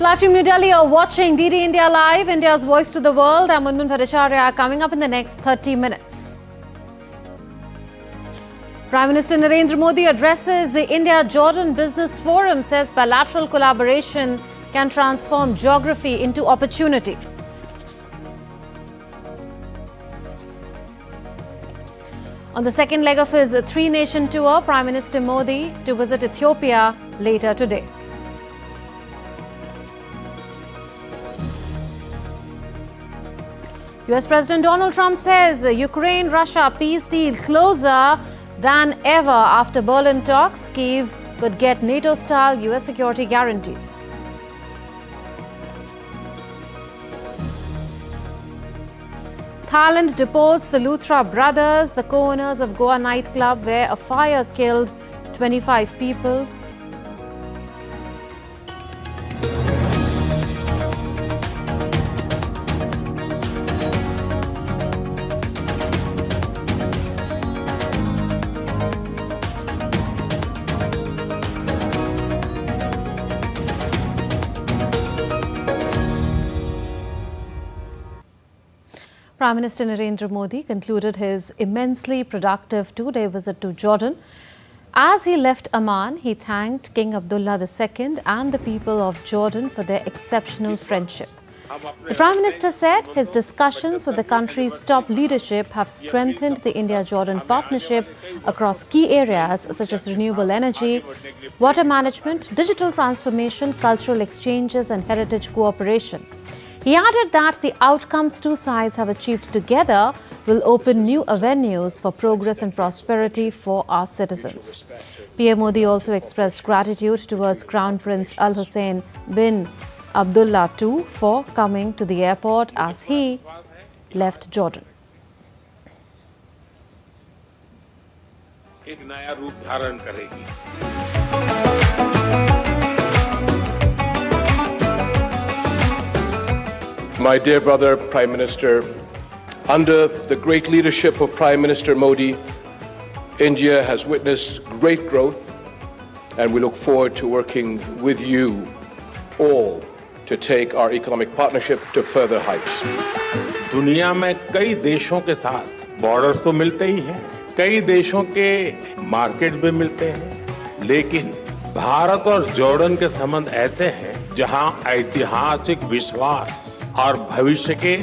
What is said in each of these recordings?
Live from New Delhi, you're watching DD India Live, India's voice to the world. I'm Munmun Bhattacharya. Coming up in the next 30 minutes. Prime Minister Narendra Modi addresses the India-Jordan Business Forum, says bilateral collaboration can transform geography into opportunity. On the second leg of his three-nation tour, Prime Minister Modi to visit Ethiopia later today. US President Donald Trump says Ukraine-Russia peace deal closer than ever after Berlin talks. Kyiv could get NATO-style US security guarantees. Thailand deports the Luthra brothers, the co-owners of Goa nightclub where a fire killed 25 people. Prime Minister Narendra Modi concluded his immensely productive two-day visit to Jordan. As he left Amman, he thanked King Abdullah II and the people of Jordan for their exceptional friendship. The Prime Minister said his discussions with the country's top leadership have strengthened the India-Jordan partnership across key areas such as renewable energy, water management, digital transformation, cultural exchanges and heritage cooperation. He added that the outcomes two sides have achieved together will open new avenues for progress and prosperity for our citizens. PM Modi also expressed gratitude towards Crown Prince Al Hussein bin Abdullah II for coming to the airport as he left Jordan. एक नया रूप धारण करेगी। My dear brother, Prime Minister, under the great leadership of Prime Minister Modi, India has witnessed great growth, and we look forward to working with you all to take our economic partnership to further heights. दुनिया में कई देशों के साथ borders तो मिलते ही हैं, कई देशों के मार्केट भी मिलते हैं, लेकिन भारत और जॉर्डन के संबंध ऐसे हैं जहां ऐतिहासिक विश्वास और भविष्य के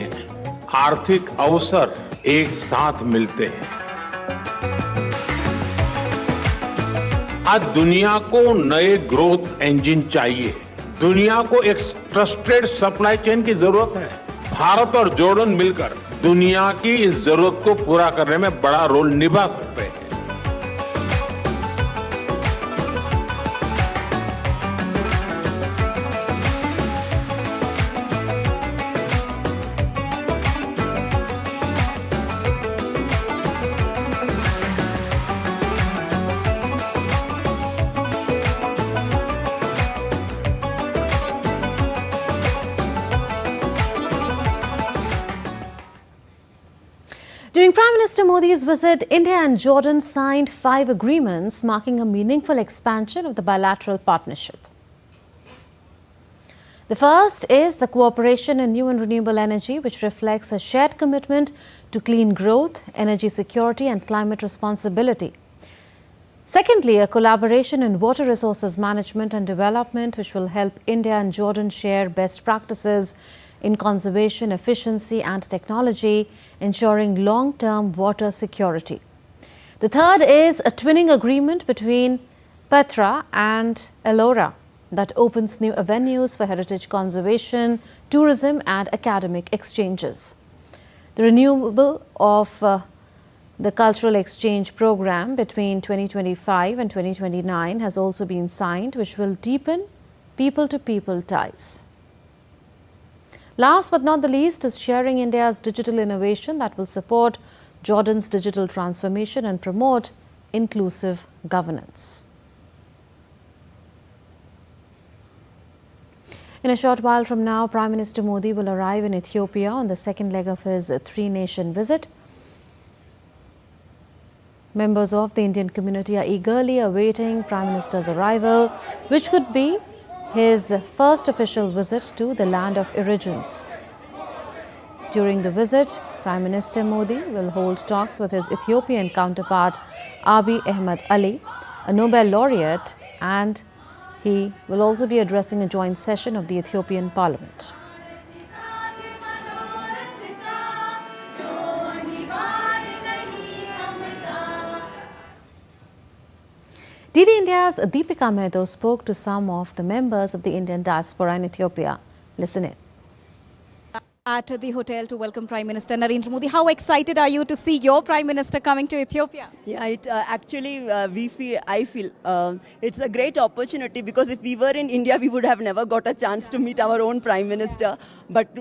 आर्थिक अवसर एक साथ मिलते हैं। आज दुनिया को नए ग्रोथ इंजन चाहिए, दुनिया को एक ट्रस्टेड सप्लाई चेन की जरूरत है। भारत और जॉर्डन मिलकर दुनिया की इस जरूरत को पूरा करने में बड़ा रोल निभा सकते हैं। During Prime Minister Modi's visit, India and Jordan signed 5 agreements marking a meaningful expansion of the bilateral partnership. The first is the cooperation in new and renewable energy, which reflects a shared commitment to clean growth, energy security and climate responsibility. Secondly, a collaboration in water resources management and development, which will help India and Jordan share best practices in conservation, efficiency and technology, ensuring long-term water security. The third is a twinning agreement between Petra and Ellora that opens new avenues for heritage conservation, tourism and academic exchanges. The renewal of the cultural exchange program between 2025 and 2029 has also been signed, which will deepen people-to-people ties. Last but not the least is sharing India's digital innovation that will support Jordan's digital transformation and promote inclusive governance. In a short while from now, Prime Minister Modi will arrive in Ethiopia on the second leg of his three-nation visit. Members of the Indian community are eagerly awaiting Prime Minister's arrival, which could be his first official visit to the land of origins. During the visit, Prime Minister Modi will hold talks with his Ethiopian counterpart Abiy Ahmed Ali, a Nobel laureate, and he will also be addressing a joint session of the Ethiopian Parliament. DD India's Deepika Mehto spoke to some of the members of the Indian diaspora in Ethiopia. Listen in. At the hotel to welcome Prime Minister Narendra Modi. How excited are you to see your Prime Minister coming to Ethiopia? Yeah, I feel it's a great opportunity, because if we were in India, we would have never got a chance to meet our own Prime Minister. But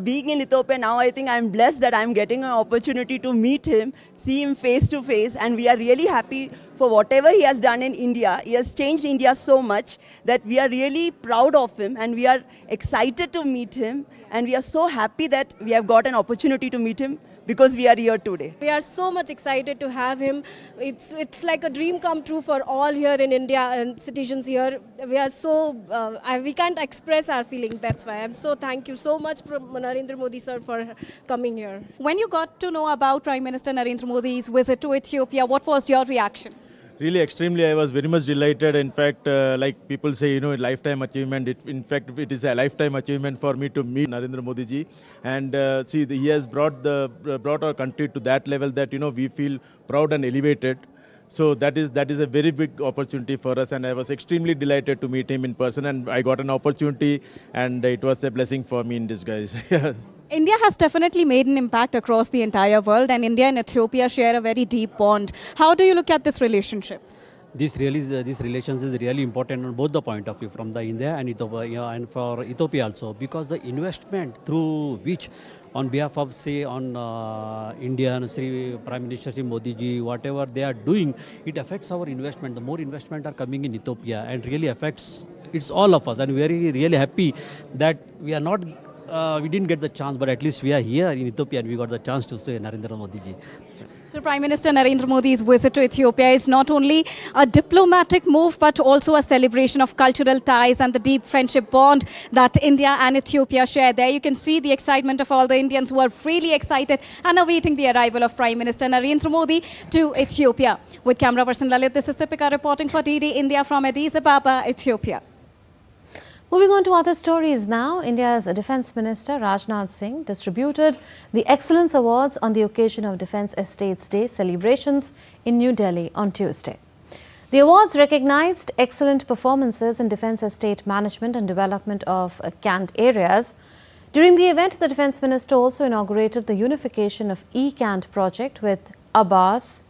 being in Ethiopia now, I think I'm blessed that I'm getting an opportunity to meet him, see him face to face, and we are really happy for whatever he has done in India. He has changed India so much that we are really proud of him, and we are excited to meet him, and we are so happy that we have got an opportunity to meet him because we are here today. We are so much excited to have him. It's like a dream come true for all here in India and citizens here. We are so, we can't express our feelings, that's why. I'm so thank you so much, Narendra Modi sir, for coming here. When you got to know about Prime Minister Narendra Modi's visit to Ethiopia, what was your reaction? Really, extremely, I was very much delighted. In fact, like people say, a lifetime achievement. In fact, it is a lifetime achievement for me to meet Narendra Modi ji. And he has brought our country to that level that, we feel proud and elevated. So that is a very big opportunity for us, and I was extremely delighted to meet him in person, and I got an opportunity, and it was a blessing for me in disguise. India has definitely made an impact across the entire world, and India and Ethiopia share a very deep bond. How do you look at this relationship? This relations is really important on both the point of view, from the India and Ethiopia, and for Ethiopia also, because the investment through which, on behalf of, say, on India, Sri Prime Minister Sri Modi ji, whatever they are doing, it affects our investment. The more investment are coming in Ethiopia, and really affects it's all of us, and we are really happy that we are not. We didn't get the chance, but at least we are here in Ethiopia and we got the chance to say Narendra Modi ji. So Prime Minister Narendra Modi's visit to Ethiopia is not only a diplomatic move, but also a celebration of cultural ties and the deep friendship bond that India and Ethiopia share. There you can see the excitement of all the Indians who are really excited and awaiting the arrival of Prime Minister Narendra Modi to Ethiopia. With camera person Lalit, this is Deepika reporting for DD India from Addis Ababa, Ethiopia. Moving on to other stories now, India's Defence Minister Rajnath Singh distributed the Excellence Awards on the occasion of Defence Estates Day celebrations in New Delhi on Tuesday. The awards recognized excellent performances in defence estate management and development of canned areas. During the event, the Defence Minister also inaugurated the unification of e-canned project with Abbas,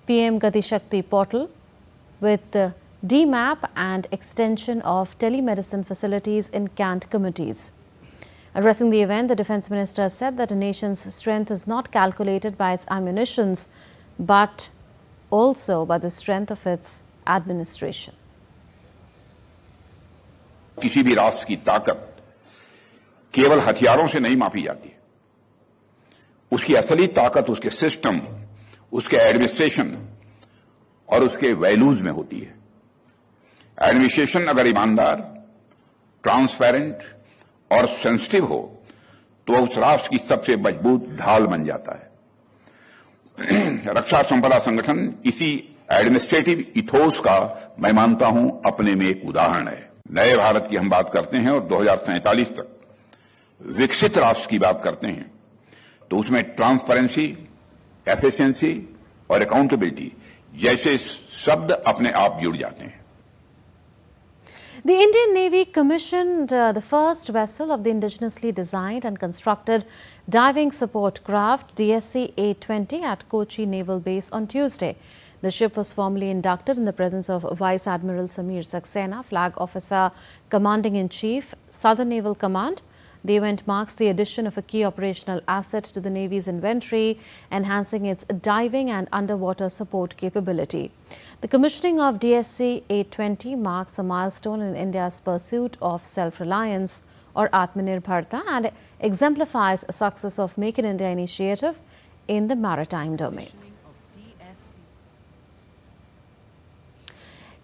PM Gati Shakti portal, with DMAP and extension of telemedicine facilities in canned committees. Addressing the event, the Defence Minister said that a nation's strength is not calculated by its ammunitions, but also by the strength of its administration. किसी भी राष्ट्र की ताकत केवल हथियारों से नहीं मापी जाती। उसकी असली ताकत उसके सिस्टम, उसके एडमिनिस्ट्रेशन और उसके वैल्यूज में होती है। एडमिनिस्ट्रेशन अगर ईमानदार, ट्रांसपेरेंट और सेंसिटिव हो तो उस राष्ट्र की सबसे मजबूत ढाल बन जाता है। रक्षा संपदा संगठन इसी एडमिनिस्ट्रेटिव इथोस का मैं मानता हूं अपने में एक उदाहरण है। नए भारत की हम बात करते हैं और 2047 तक विकसित राष्ट्र की बात करते हैं तो उसमें ट्रांसपेरेंसी, एफिशिएंसी और अकाउंटेबिलिटी जैसे शब्द अपने आप जुड़ जाते हैं। The Indian Navy commissioned the first vessel of the indigenously designed and constructed diving support craft DSC-820 at Kochi Naval Base on Tuesday. The ship was formally inducted in the presence of Vice Admiral Samir Saxena, Flag Officer Commanding-in-Chief, Southern Naval Command. The event marks the addition of a key operational asset to the Navy's inventory, enhancing its diving and underwater support capability. The commissioning of DSC-820 marks a milestone in India's pursuit of self-reliance or Atmanirbharta and exemplifies a success of Make in India initiative in the maritime domain.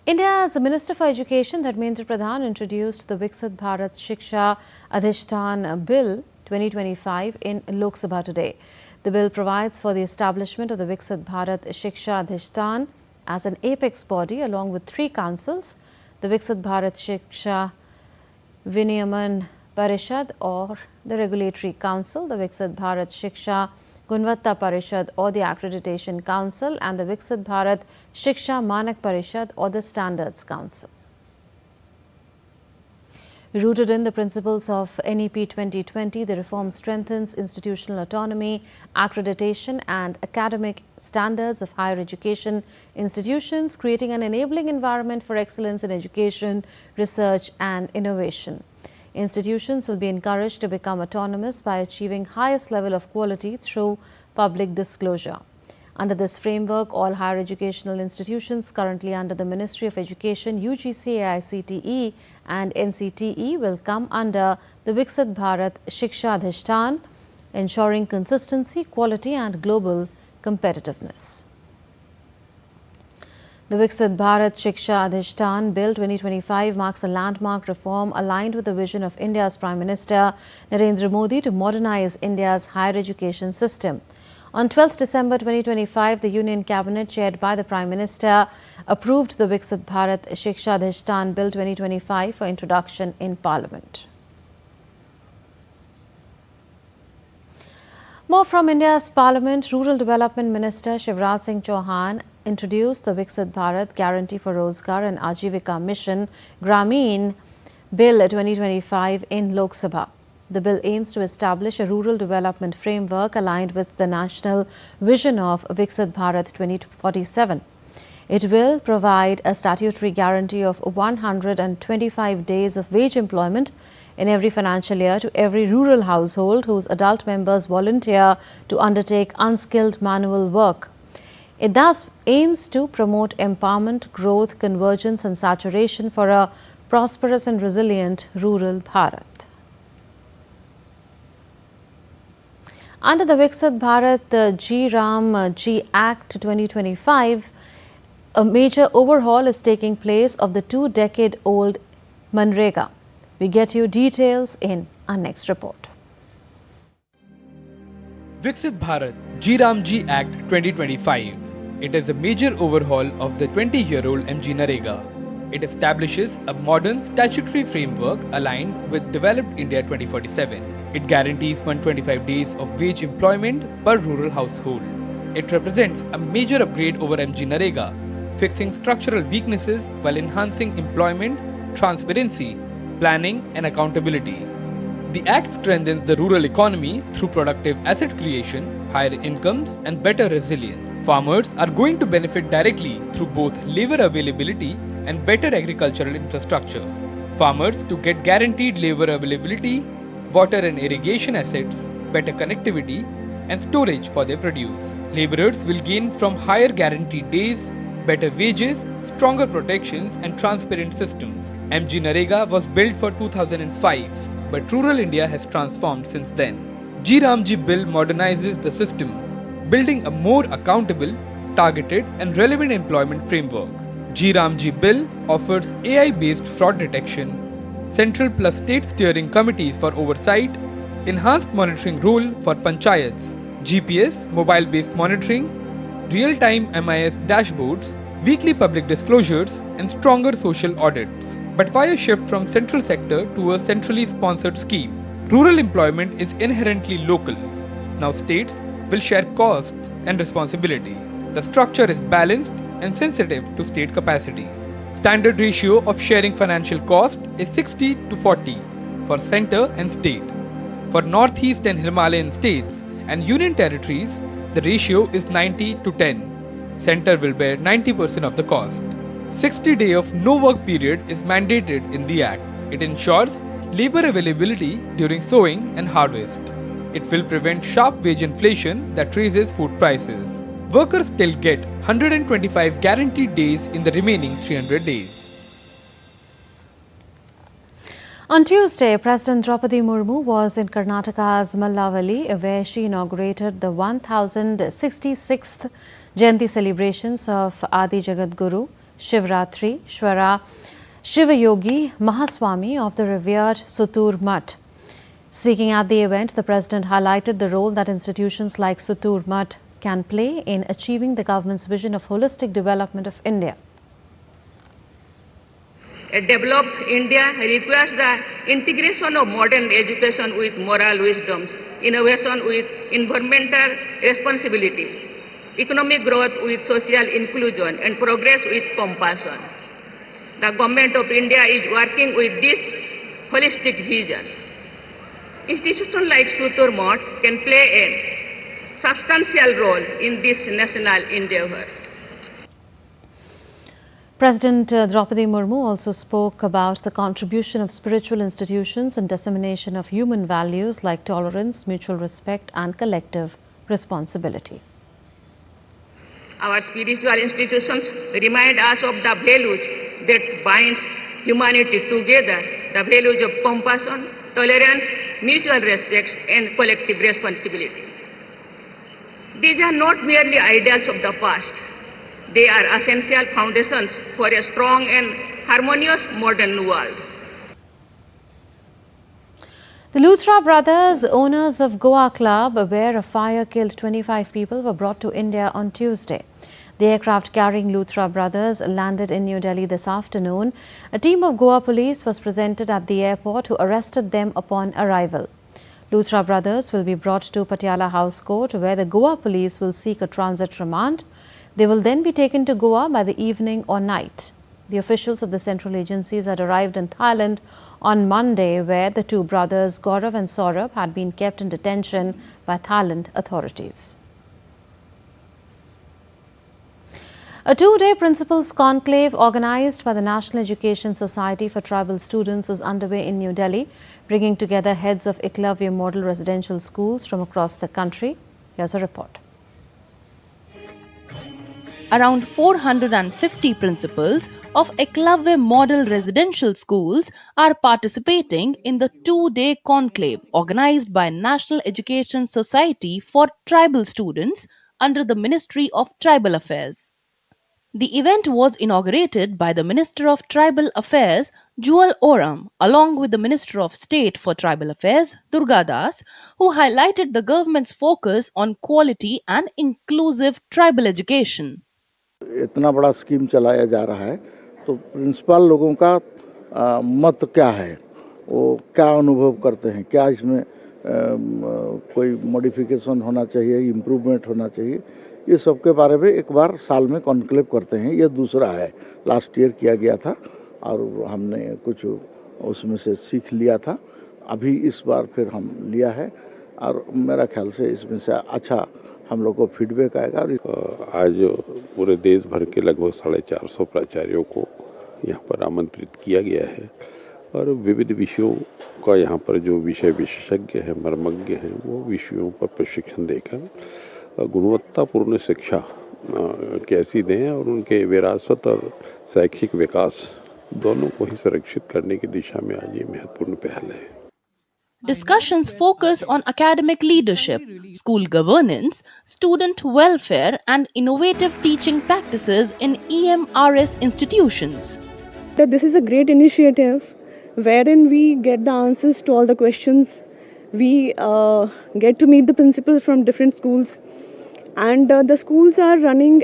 India's Minister for Education, Dharmendra Pradhan, introduced the Viksit Bharat Shiksha Adhishtan Bill 2025 in Lok Sabha today. The bill provides for the establishment of the Viksit Bharat Shiksha Adhishtan as an apex body along with 3 councils, the Viksit Bharat Shiksha Viniyaman Parishad or the Regulatory Council, the Viksit Bharat Shiksha Gunvatta Parishad or the Accreditation Council, and the Viksit Bharat Shiksha Manak Parishad or the Standards Council. Rooted in the principles of NEP 2020, the reform strengthens institutional autonomy, accreditation and academic standards of higher education institutions, creating an enabling environment for excellence in education, research and innovation. Institutions will be encouraged to become autonomous by achieving highest level of quality through public disclosure. Under this framework, all higher educational institutions currently under the Ministry of Education, UGC, AICTE and NCTE will come under the Viksit Bharat Shiksha Adhishtan, ensuring consistency, quality and global competitiveness. The Viksit Bharat Shiksha Adhishtan Bill 2025 marks a landmark reform aligned with the vision of India's Prime Minister Narendra Modi to modernize India's higher education system. On 12th December 2025, the Union Cabinet, chaired by the Prime Minister, approved the Viksit Bharat Shiksha Adhishtan Bill 2025 for introduction in Parliament. More from India's Parliament. Rural Development Minister Shivraj Singh Chauhan introduced the Viksit Bharat Guarantee for Rozgar and Ajivika Mission Grameen Bill 2025 in Lok Sabha. The bill aims to establish a rural development framework aligned with the national vision of Viksit Bharat 2047. It will provide a statutory guarantee of 125 days of wage employment in every financial year to every rural household whose adult members volunteer to undertake unskilled manual work. It thus aims to promote empowerment, growth, convergence and saturation for a prosperous and resilient rural Bharat. Under the Viksit Bharat G Ram G Act 2025, a major overhaul is taking place of the 2-decade-old Manrega. We get you details in our next report. Viksit Bharat G Ram G Act 2025. It is a major overhaul of the 20-year-old MG Narega. It establishes a modern statutory framework aligned with Developed India 2047. It guarantees 125 days of wage employment per rural household. It represents a major upgrade over MG Narega, fixing structural weaknesses while enhancing employment, transparency, planning and accountability. The Act strengthens the rural economy through productive asset creation, higher incomes and better resilience. Farmers are going to benefit directly through both labor availability and better agricultural infrastructure. Farmers to get guaranteed labor availability, water and irrigation assets, better connectivity and storage for their produce. Laborers will gain from higher guaranteed days, better wages, stronger protections and transparent systems. MG Narega was built for 2005, but rural India has transformed since then. G Ram G Bill modernizes the system, building a more accountable, targeted and relevant employment framework. G Ram G Bill offers AI-based fraud detection, central plus state steering committees for oversight, enhanced monitoring role for panchayats, GPS, mobile-based monitoring, real-time MIS dashboards, weekly public disclosures and stronger social audits. But why a shift from central sector to a centrally sponsored scheme? Rural employment is inherently local. Now states will share costs and responsibility. The structure is balanced and sensitive to state capacity. Standard ratio of sharing financial cost is 60 to 40 for center and state. For northeast and Himalayan states and union territories, the ratio is 90 to 10. Center will bear 90% of the cost. 60 days of no work period is mandated in the Act. It ensures labor availability during sowing and harvest. It will prevent sharp wage inflation that raises food prices. Workers still get 125 guaranteed days in the remaining 300 days. On Tuesday, President Draupadi Murmu was in Karnataka's Mallavali, where she inaugurated the 1066th Jayanti celebrations of Adi Jagat Guru Shivratri, Shwara Shivayogi Mahaswami of the revered Sutur Mutt. Speaking at the event, the President highlighted the role that institutions like Sutur Mutt can play in achieving the government's vision of holistic development of India. A developed India requires the integration of modern education with moral wisdoms, innovation with environmental responsibility, economic growth with social inclusion, and progress with compassion. The Government of India is working with this holistic vision. Institutions like Sutur Mutt can play a substantial role in this national endeavor. President Draupadi Murmu also spoke about the contribution of spiritual institutions and dissemination of human values like tolerance, mutual respect and collective responsibility. Our spiritual institutions remind us of the values that binds humanity together, the values of compassion, tolerance, mutual respect and collective responsibility. These are not merely ideals of the past. They are essential foundations for a strong and harmonious modern world. The Luthra brothers, owners of Goa Club, where a fire killed 25 people, were brought to India on Tuesday. The aircraft carrying Luthra brothers landed in New Delhi this afternoon. A team of Goa police was presented at the airport who arrested them upon arrival. Luthra brothers will be brought to Patiala House Court, where the Goa police will seek a transit remand. They will then be taken to Goa by the evening or night. The officials of the central agencies had arrived in Thailand on Monday, where the two brothers, Gaurav and Saurabh, had been kept in detention by Thailand authorities. A two-day principals conclave organized by the National Education Society for Tribal Students is underway in New Delhi, bringing together heads of Eklavya model residential schools from across the country. Here's a report. Around 450 principals of Eklavya model residential schools are participating in the two-day conclave organized by National Education Society for Tribal Students under the Ministry of Tribal Affairs. The event was inaugurated by the Minister of Tribal Affairs, Jewel Oram, along with the Minister of State for Tribal Affairs, Doordarshan, who highlighted the government's focus on quality and inclusive tribal education. इतना बड़ा scheme चलाया जा रहा है तो principal लोगों का मत क्या है, वो क्या अनुभव करते हैं, क्या इसमें कोई मॉडिफिकेशन होना चाहिए, इम्प्रूवमेंट होना चाहिए, ये सब के बारे में एक बार साल में कॉन्क्लेव करते हैं। ये दूसरा है, लास्ट ईयर किया गया था और हमने कुछ उसमें से सीख लिया था, अभी इस बार फिर हम लिया है और मेरा ख्याल से इसमें से अच्छा हम लोग को फीडबैक आएगा। आज पूरे देश भर के लगभग 450 प्राचार्यों को यहाँ पर आमंत्रित किया गया है और विविध विषयों का यहाँ पर जो विषय विशेषज्ञ हैं, मर्मज्ञ हैं, वो विषयों पर प्रशिक्षण देकर गुणवत्तापूर्ण शिक्षा कैसी दें और उनके विरासत और शैक्षिक विकास दोनों को ही सुरक्षित करने की दिशा में आज ये महत्वपूर्ण पहल है। Discussions focus on academic leadership, school governance, student welfare and innovative teaching practices in EMRS institutions. This is a great initiative wherein we get the answers to all the questions. We get to meet the principals from different schools, and the schools are running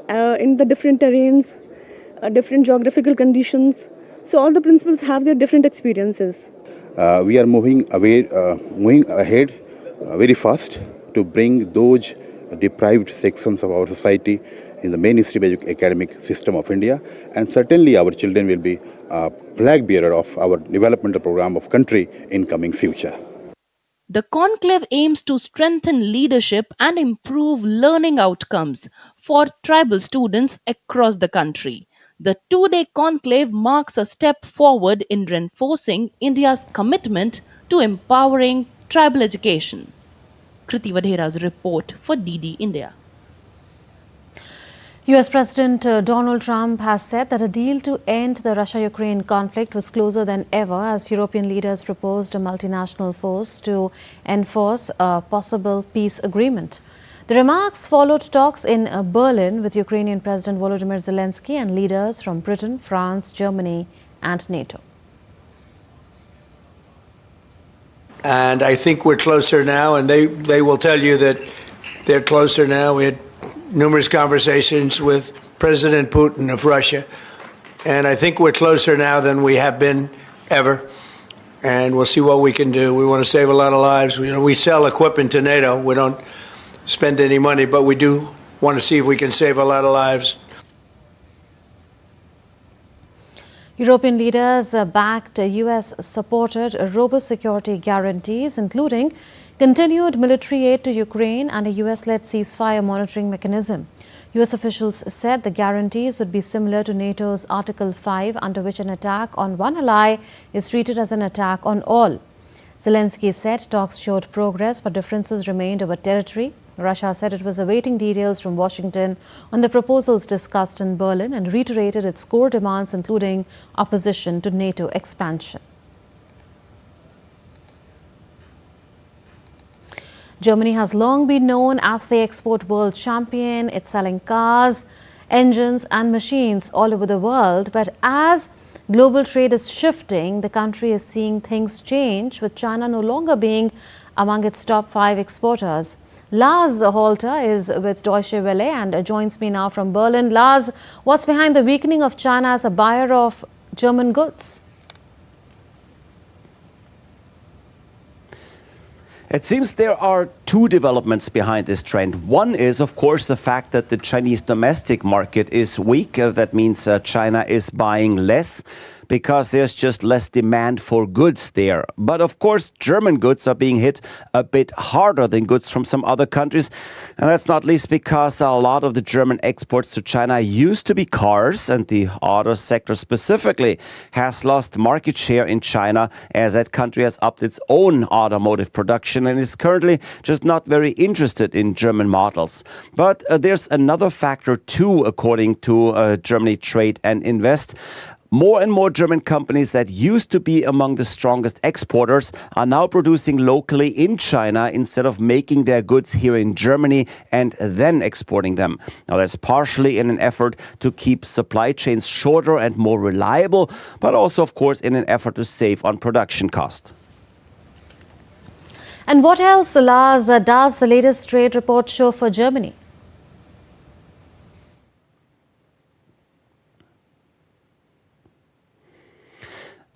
in the different terrains, different geographical conditions. So all the principals have their different experiences. We are moving ahead very fast to bring those deprived sections of our society in the mainstream academic system of India, and certainly our children will be a flag bearer of our developmental program of country in coming future. The conclave aims to strengthen leadership and improve learning outcomes for tribal students across the country. The two-day conclave marks a step forward in reinforcing India's commitment to empowering tribal education. Kriti Vadhera's report for DD India. US President Donald Trump has said that a deal to end the Russia-Ukraine conflict was closer than ever as European leaders proposed a multinational force to enforce a possible peace agreement. The remarks followed talks in Berlin with Ukrainian President Volodymyr Zelensky and leaders from Britain, France, Germany and NATO. And I think we're closer now, and they will tell you that they're closer now. We had numerous conversations with President Putin of Russia, and I think we're closer now than we have been ever. And we'll see what we can do. We want to save a lot of lives. We sell equipment to NATO. We don't spend any money, but we do want to see if we can save a lot of lives. European leaders backed US-supported robust security guarantees, including continued military aid to Ukraine and a US-led ceasefire monitoring mechanism. US officials said the guarantees would be similar to NATO's Article 5, under which an attack on one ally is treated as an attack on all. Zelensky said talks showed progress, but differences remained over territory. Russia said it was awaiting details from Washington on the proposals discussed in Berlin and reiterated its core demands, including opposition to NATO expansion. Germany has long been known as the export world champion. It's selling cars, engines and machines all over the world. But as global trade is shifting, the country is seeing things change, with China no longer being among its top 5 exporters. Lars Holter is with Deutsche Welle and joins me now from Berlin. Lars, what's behind the weakening of China as a buyer of German goods? It seems there are two developments behind this trend. One is, of course, the fact that the Chinese domestic market is weak. That means China is buying less because there's just less demand for goods there. But of course, German goods are being hit a bit harder than goods from some other countries. And that's not least because a lot of the German exports to China used to be cars, and the auto sector specifically has lost market share in China as that country has upped its own automotive production and is currently just not very interested in German models. But there's another factor too, according to Germany Trade and Invest. More and more German companies that used to be among the strongest exporters are now producing locally in China instead of making their goods here in Germany and then exporting them. Now, that's partially in an effort to keep supply chains shorter and more reliable, but also, of course, in an effort to save on production cost. And what else, Lars, does the latest trade report show for Germany?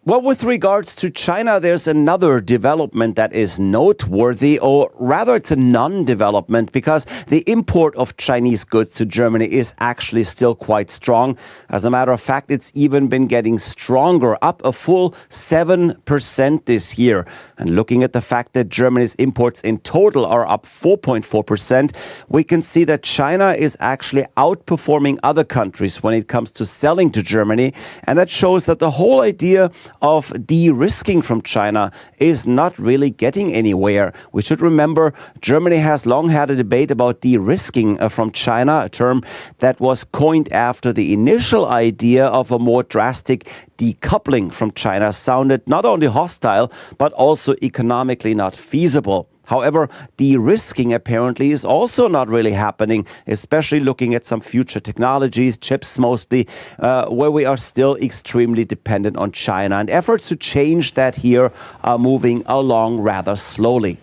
Well, with regards to China, there's another development that is noteworthy, or rather it's a non-development, because the import of Chinese goods to Germany is actually still quite strong. As a matter of fact, it's even been getting stronger, up a full 7% this year. And looking at the fact that Germany's imports in total are up 4.4%, we can see that China is actually outperforming other countries when it comes to selling to Germany. And that shows that the whole idea of de-risking from China is not really getting anywhere. We should remember Germany has long had a debate about de-risking from China, a term that was coined after the initial idea of a more drastic decoupling from China sounded not only hostile, but also economically not feasible. However, de-risking apparently is also not really happening, especially looking at some future technologies, chips mostly, where we are still extremely dependent on China. And efforts to change that here are moving along rather slowly.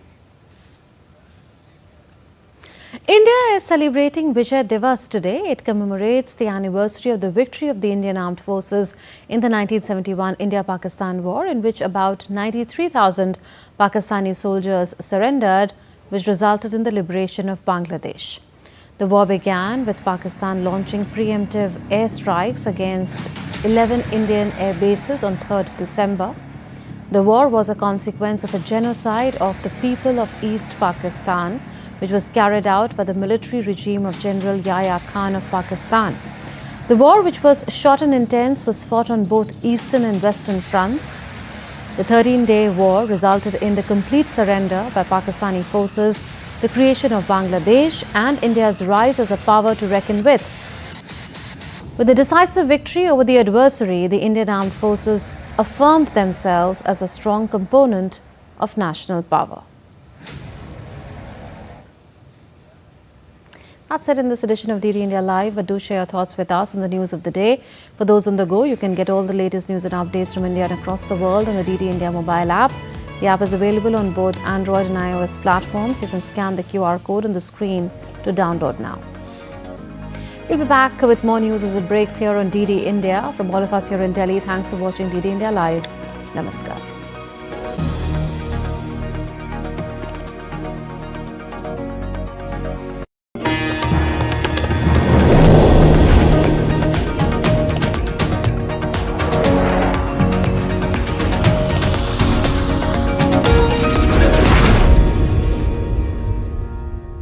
India is celebrating Vijay Divas today. It commemorates the anniversary of the victory of the Indian Armed Forces in the 1971 India-Pakistan War, in which about 93,000 Pakistani soldiers surrendered, which resulted in the liberation of Bangladesh. The war began with Pakistan launching preemptive airstrikes against 11 Indian air bases on 3rd December. The war was a consequence of a genocide of the people of East Pakistan, which was carried out by the military regime of General Yahya Khan of Pakistan. The war, which was short and intense, was fought on both eastern and western fronts. The 13-day war resulted in the complete surrender by Pakistani forces, the creation of Bangladesh, and India's rise as a power to reckon with. With the decisive victory over the adversary, the Indian Armed Forces affirmed themselves as a strong component of national power. That's it in this edition of DD India Live, but do share your thoughts with us on the news of the day. For those on the go, you can get all the latest news and updates from India and across the world on the DD India mobile app. The app is available on both Android and iOS platforms. You can scan the QR code on the screen to download now. We'll be back with more news as it breaks here on DD India. From all of us here in Delhi, thanks for watching DD India Live. Namaskar.